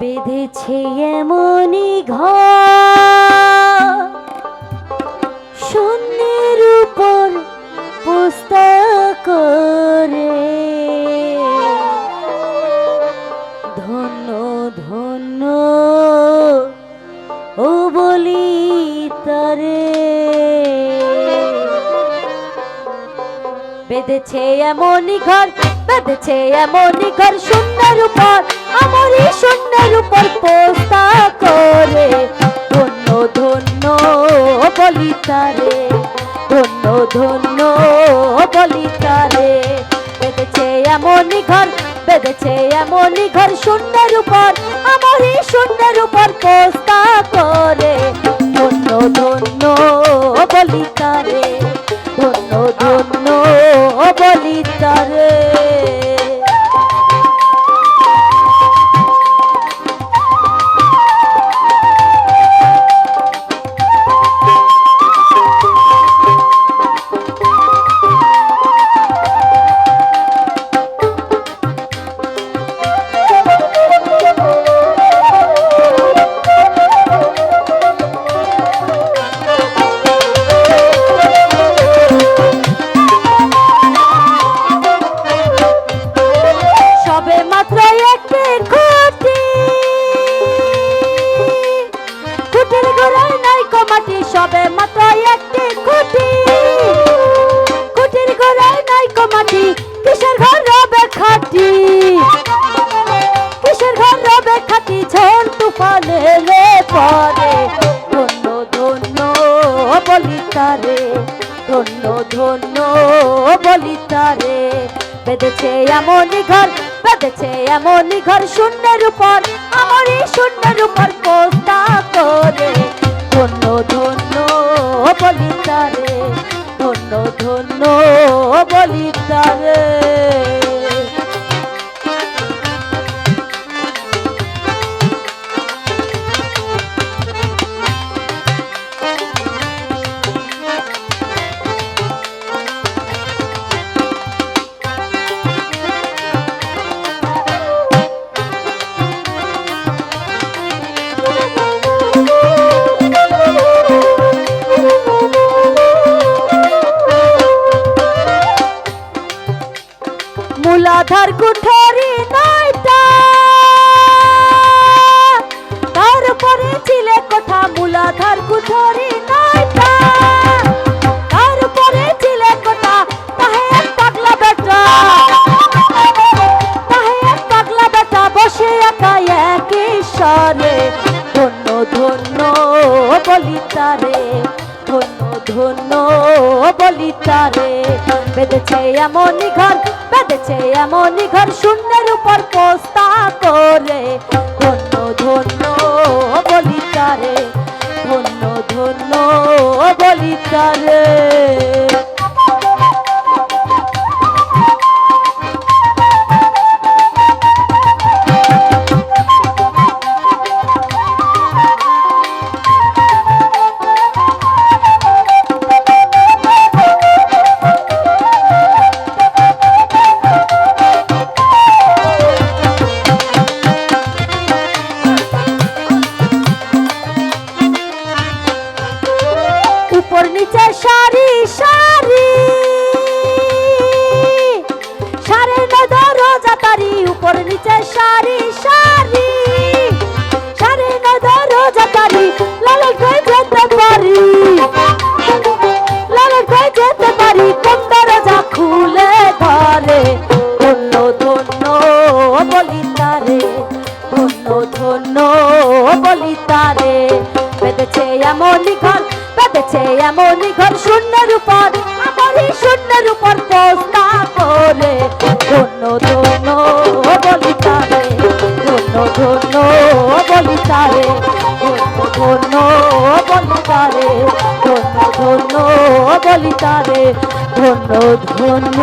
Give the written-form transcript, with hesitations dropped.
বেঁধেছে এমনই ঘর শূন্যের উপর পোস্তা করে, ধন্য ধন্য ও বলি তারে। বেঁধেছে এমনই ঘর, বেঁধেছে এমনই ঘর শূন্যের উপর, আমারই শূন্যের উপর পোস্তা করে, ধন্য ধন্য বলি তারে, ধন্য ধন্য বলি তারে। বেঁধেছে এমনই ঘর, বেঁধেছে এমনই ঘর শূন্যের উপর, আমারই শূন্যের উপর পোস্তা করে, ধন্য ধন্য বলি তারে, ধন্য ধন্য বলি তারে। সবে মাত্র একটি খুঁটি, খুঁটির গোড়ায় নাই কমাটি, কিসের ঘর রবে খাটি, কিসের ঘর রবে খাটি, ঝড় তুফানে রে পরে, ধন্য ধন্য বলি তারে, ধন্য ধন্য বলি তারে। বেঁধেছে এমনই ঘর, বেঁধেছে এমনই ঘর শূন্যের উপর, আমারই শূন্যের উপর পোস্তা করে, ধন্য ধন্য বলি তারে, ধন্য ধন্য বলি তারে। মূলাধার কুঠরি নাইটা, তারপরে ছিলে কোঠা, মূলাধার কুঠরি নাইটা, তারপরে ছিলে কোঠা, তাহে এক পাগলা বেটা, তাহে এক পাগলা বেটা বসে একা এক ঈশ্বরে, ধন্য ধন্য বলি তারে, ধন্য ধন্য বলি তারে। বেঁধেছে এমনই ঘর, বেঁধেছে এমনই ঘর শূন্যের উপর পোস্তা করে, ধন্য ধন্য বলি তারে, ধন্য ধন্য বলি তারে। উপর নিচে সারি সারি, সারে নদর জাতারি, উপর নিচে সারি সারি, সারে নদর জাতারি, লালন কই যেতে পারি, লালন কই যেতে পারি, কোন দরজা খুলে ধরে, ধন্য ধন্য বলি তারে, ধন্য ধন্য বলি তারে। বেঁধেছে এমনই ঘর, বেঁধেছে এমনই ঘর শূন্যের উপর, আমারই শূন্যের উপর পোস্তা করে, ধন্য ধন্য বলি তারে, ধন্য ধন্য বলি তারে, ধন্য ধন্য বলি তারে, ধন্য ধন্য বলি তারে, ধন্য ধন্য।